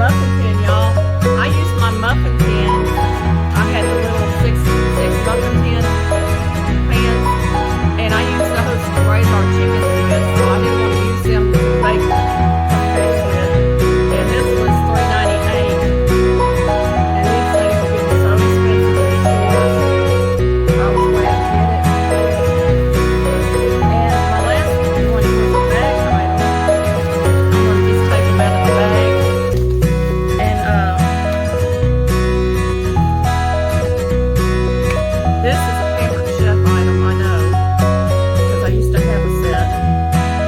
muffin tin, y'all. I used my muffin tin. I had the little six muffin tin pans, and I used those to raise our chickens with, so I didn't want to use them to bake cupcakes with. And this was $3.98. And these things are getting so expensive in the stores. I was glad to get it. And my last one was a bag item. I'm going to just take them out of the bag. And this is a Pampered Chef item, I know, because I used to have a set.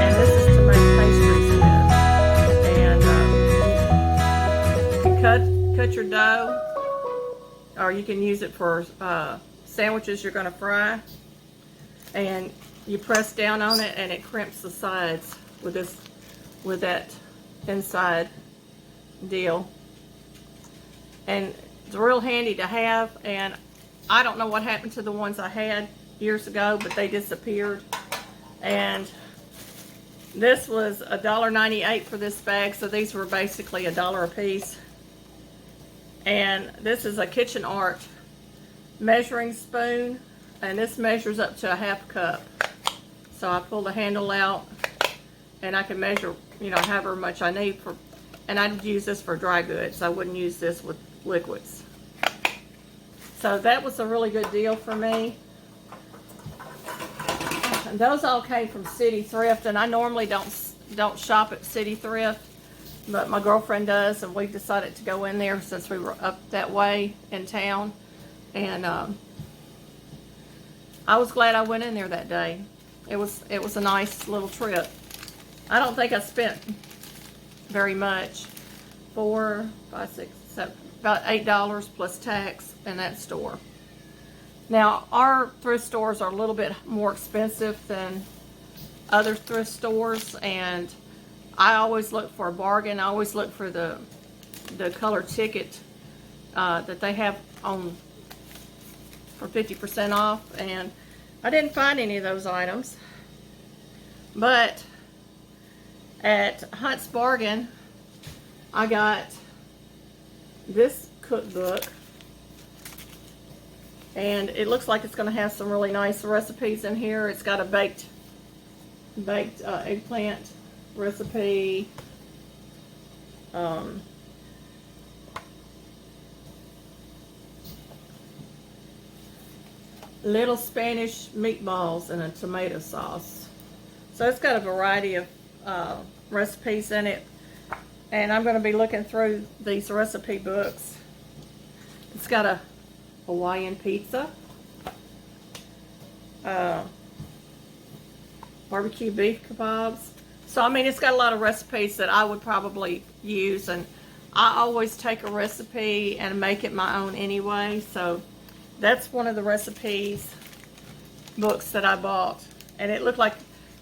And this is to make pastries with. And you can cut your dough, or you can use it for sandwiches you're going to fry. And you press down on it, and it crimps the sides with that inside deal. And it's real handy to have, and I don't know what happened to the ones I had years ago, but they disappeared. And this was $1.98 for this bag, so these were basically $1 a piece. And this is a Kitchen Art measuring spoon, and this measures up to a half cup. So I pull the handle out, and I can measure, you know, however much I need for, and I'd use this for dry goods. I wouldn't use this with liquids. So that was a really good deal for me. And those all came from City Thrift, and I normally don't shop at City Thrift, but my girlfriend does, and we decided to go in there since we were up that way in town. And I was glad I went in there that day. It was a nice little trip. I don't think I spent very much. $4, $5, $6, $7, about $8 plus tax in that store. Now, our thrift stores are a little bit more expensive than other thrift stores, and I always look for a bargain. I always look for the color ticket that they have on for 50% off, and I didn't find any of those items. But at Hunt's Bargain, I got this cookbook, and it looks like it's going to have some really nice recipes in here. It's got a baked eggplant recipe, little Spanish meatballs and a tomato sauce. So it's got a variety of recipes in it, and I'm going to be looking through these recipe books. It's got a Hawaiian pizza, barbecue beef kebabs. So I mean, it's got a lot of recipes that I would probably use, and I always take a recipe and make it my own anyway. So that's one of the recipes books that I bought, and it looked like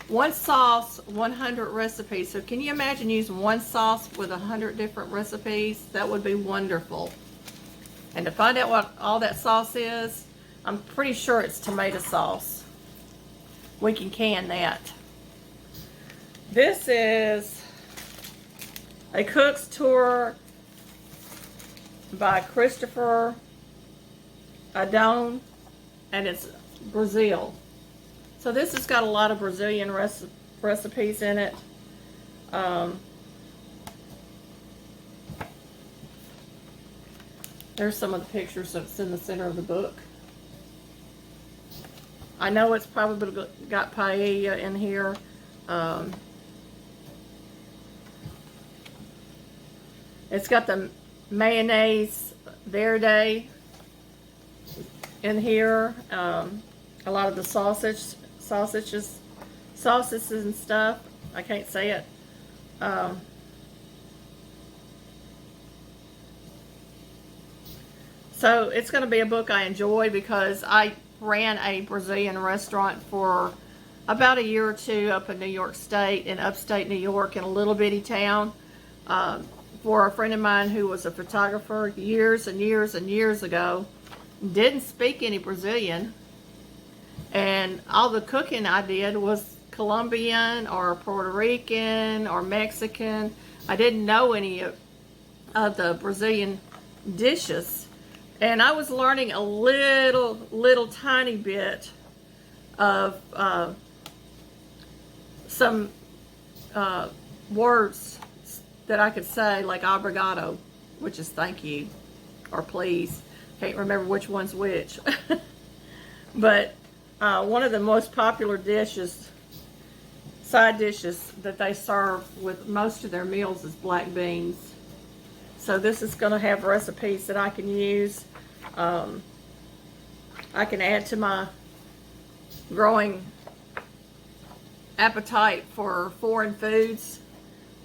one sauce, 100 recipes. So can you imagine using one sauce with 100 different recipes? That would be wonderful. And to find out what all that sauce is, I'm pretty sure it's tomato sauce. We can that. This is a cook's tour by Christopher Adone, and it's Brazil. So this has got a lot of Brazilian recipes in it. There's some of the pictures that's in the center of the book. I know it's probably got paella in here. It's got the mayonnaise verde in here. A lot of the sausages and stuff. I can't say it. So it's going to be a book I enjoy, because I ran a Brazilian restaurant for about a year or two up in New York State, in upstate New York, in a little bitty town, for a friend of mine who was a photographer years and years and years ago. Didn't speak any Brazilian, and all the cooking I did was Colombian or Puerto Rican or Mexican. I didn't know any of the Brazilian dishes, and I was learning a little tiny bit of some words that I could say, like obrigado, which is thank you, or please. Can't remember which one's which. But one of the most popular dishes, side dishes that they serve with most of their meals is black beans. So this is going to have recipes that I can use. I can add to my growing appetite for foreign foods,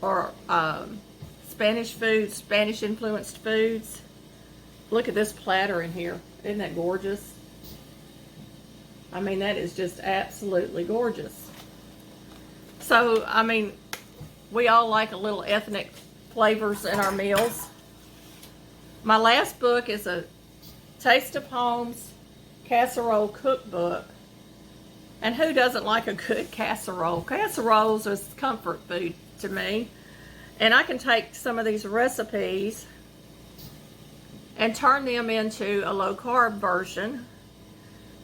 or Spanish foods, Spanish influenced foods. Look at this platter in here. Isn't that gorgeous? I mean, that is just absolutely gorgeous. So, I mean, we all like a little ethnic flavors in our meals. My last book is a Taste of Home's Casserole Cookbook. And who doesn't like a good casserole? Casseroles is comfort food to me. And I can take some of these recipes and turn them into a low-carb version.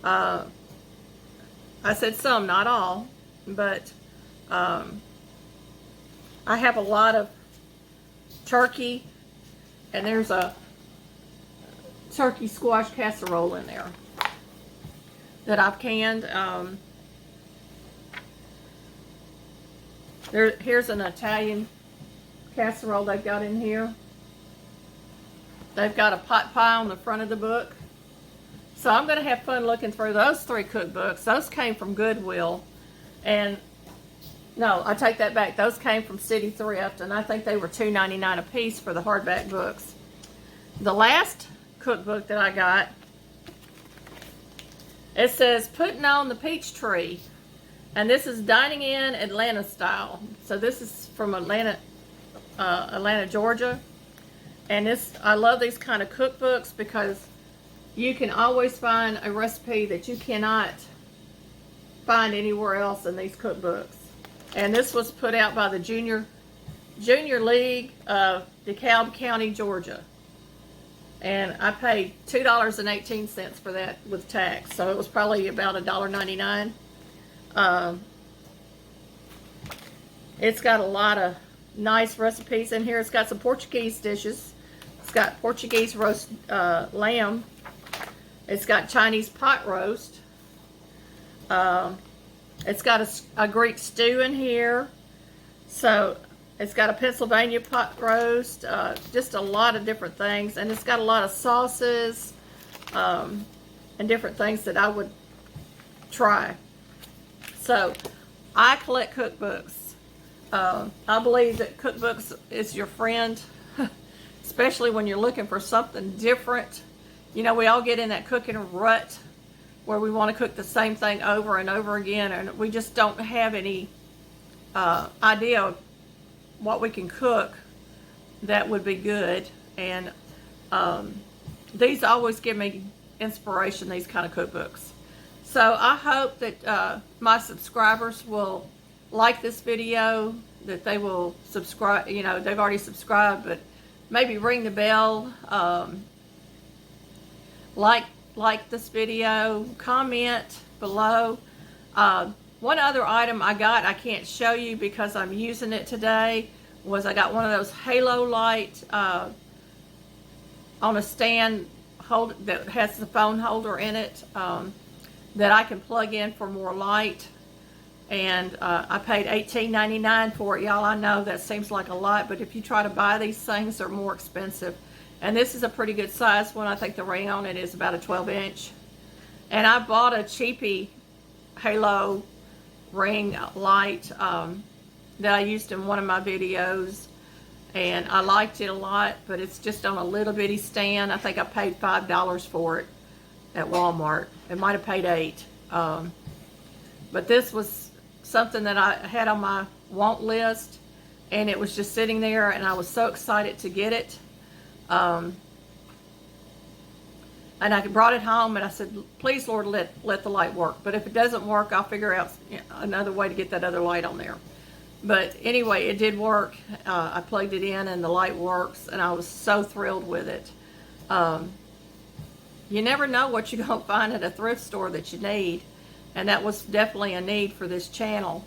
I said some, not all, but I have a lot of turkey, and there's a turkey squash casserole in there that I've canned. Here's an Italian casserole they've got in here. They've got a pot pie on the front of the book. So I'm going to have fun looking through those 3 cookbooks. Those came from Goodwill. And no, I take that back. Those came from City Thrift, and I think they were $2.99 a piece for the hardback books. The last cookbook that I got, it says Putting on the Peach Tree. And this is Dining in Atlanta style. So this is from Atlanta, Georgia. And I love these kind of cookbooks because you can always find a recipe that you cannot find anywhere else in these cookbooks. And this was put out by the Junior League of DeKalb County, Georgia. And I paid $2.18 for that with tax. So it was probably about $1.99. It's got a lot of nice recipes in here. It's got some Portuguese dishes. It's got Portuguese roast lamb. It's got Chinese pot roast. It's got a Greek stew in here. So it's got a Pennsylvania pot roast. Just a lot of different things. And it's got a lot of sauces and different things that I would try. So I collect cookbooks. I believe that cookbooks is your friend, especially when you're looking for something different. You know, we all get in that cooking rut where we want to cook the same thing over and over again, and we just don't have any idea of what we can cook that would be good. And these always give me inspiration, these kind of cookbooks. So I hope that my subscribers will like this video, that they will subscribe. You know, they've already subscribed, but maybe ring the bell, like this video, comment below. One other item I got, I can't show you because I'm using it today, was I got one of those halo light on a stand that has the phone holder in it, that I can plug in for more light. And I paid $18.99 for it. Y'all, I know that seems like a lot, but if you try to buy these things, they're more expensive. And this is a pretty good size one. I think the ring on it is about a 12-inch. And I bought a cheapy halo ring light that I used in one of my videos. And I liked it a lot, but it's just on a little bitty stand. I think I paid $5 for it at Walmart. It might have paid $8. But this was something that I had on my want list, and it was just sitting there, and I was so excited to get it. And I brought it home, and I said, please, Lord, let the light work. But if it doesn't work, I'll figure out another way to get that other light on there. But anyway, it did work. I plugged it in and the light works, and I was so thrilled with it. You never know what you're going to find at a thrift store that you need, and that was definitely a need for this channel.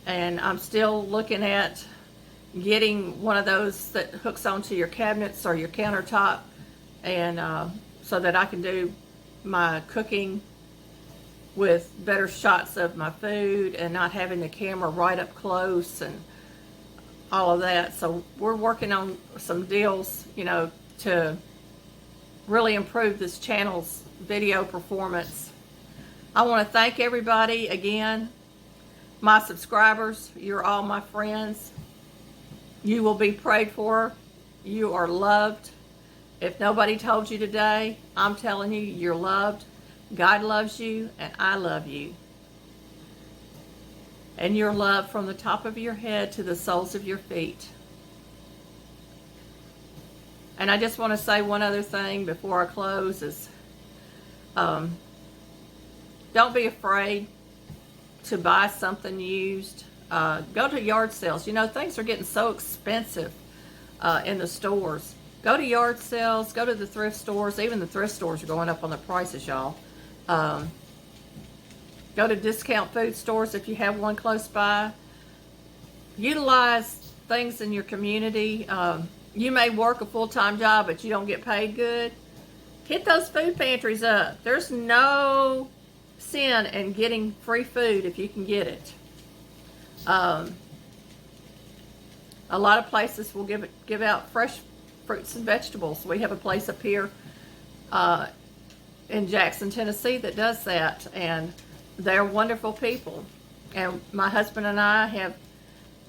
And I'm still looking at getting one of those that hooks onto your cabinets or your countertop, and so that I can do my cooking with better shots of my food and not having the camera right up close and all of that. So we're working on some deals, you know, to really improve this channel's video performance. I want to thank everybody again. My subscribers, you're all my friends. You will be prayed for. You are loved. If nobody told you today, I'm telling you, you're loved. God loves you, and I love you. And you're loved from the top of your head to the soles of your feet. And I just want to say one other thing before I close is, don't be afraid to buy something used. Go to yard sales. You know, things are getting so expensive in the stores. Go to yard sales, go to the thrift stores. Even the thrift stores are going up on the prices, y'all. Go to discount food stores if you have one close by. Utilize things in your community. You may work a full-time job, but you don't get paid good. Hit those food pantries up. There's no sin in getting free food if you can get it. A lot of places will give out fresh fruits and vegetables. We have a place up here in Jackson, Tennessee that does that, and they're wonderful people. And my husband and I have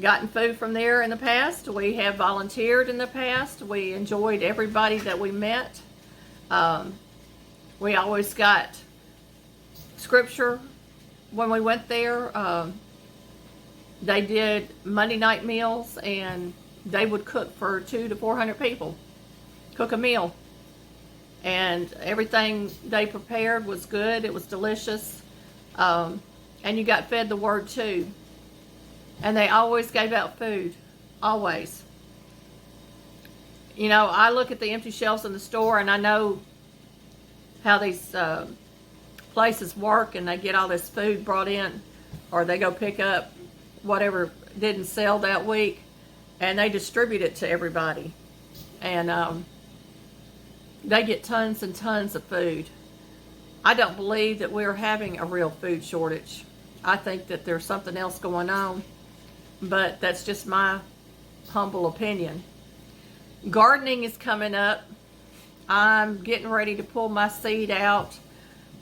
gotten food from there in the past. We have volunteered in the past. We enjoyed everybody that we met. We always got scripture when we went there. They did Monday night meals, and they would cook for 200 to 400 people. Cook a meal. And everything they prepared was good. It was delicious. And you got fed the word too. And they always gave out food. Always. You know, I look at the empty shelves in the store, and I know how these places work, and they get all this food brought in, or they go pick up whatever didn't sell that week, and they distribute it to everybody. And they get tons and tons of food. I don't believe that we're having a real food shortage. I think that there's something else going on, but that's just my humble opinion. Gardening is coming up. I'm getting ready to pull my seed out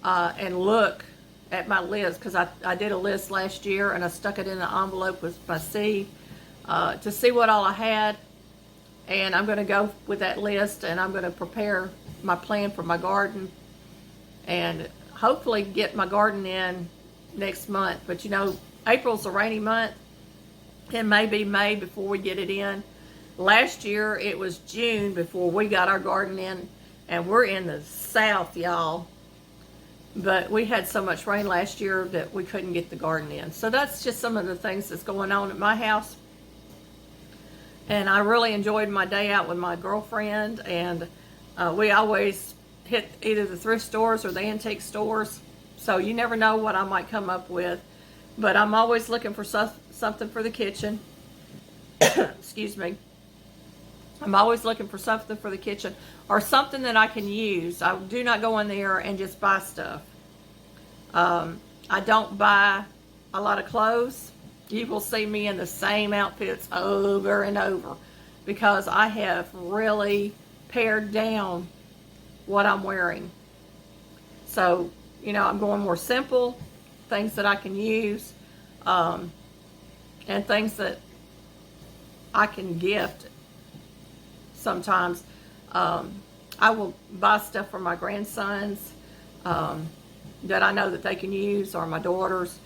and look at my list, because I did a list last year, and I stuck it in an envelope with my seed to see what all I had. And I'm going to go with that list, and I'm going to prepare my plan for my garden and hopefully get my garden in next month. But you know, April's a rainy month. It may be May before we get it in. Last year it was June before we got our garden in, and we're in the south, y'all. But we had so much rain last year that we couldn't get the garden in. So that's just some of the things that's going on at my house. And I really enjoyed my day out with my girlfriend, and we always hit either the thrift stores or the antique stores. So you never know what I might come up with. But I'm always looking for something for the kitchen. Excuse me. I'm always looking for something for the kitchen, or something that I can use. I do not go in there and just buy stuff. I don't buy a lot of clothes. You will see me in the same outfits over and over, because I have really pared down what I'm wearing. So, you know, I'm going more simple, things that I can use, and things that I can gift sometimes. I will buy stuff for my grandsons that I know that they can use, or my daughters,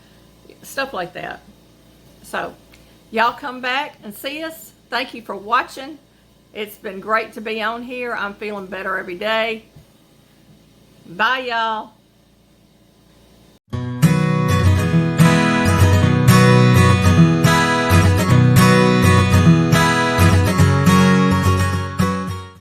stuff like that. So, y'all come back and see us. Thank you for watching. It's been great to be on here. I'm feeling better every day. Bye, y'all.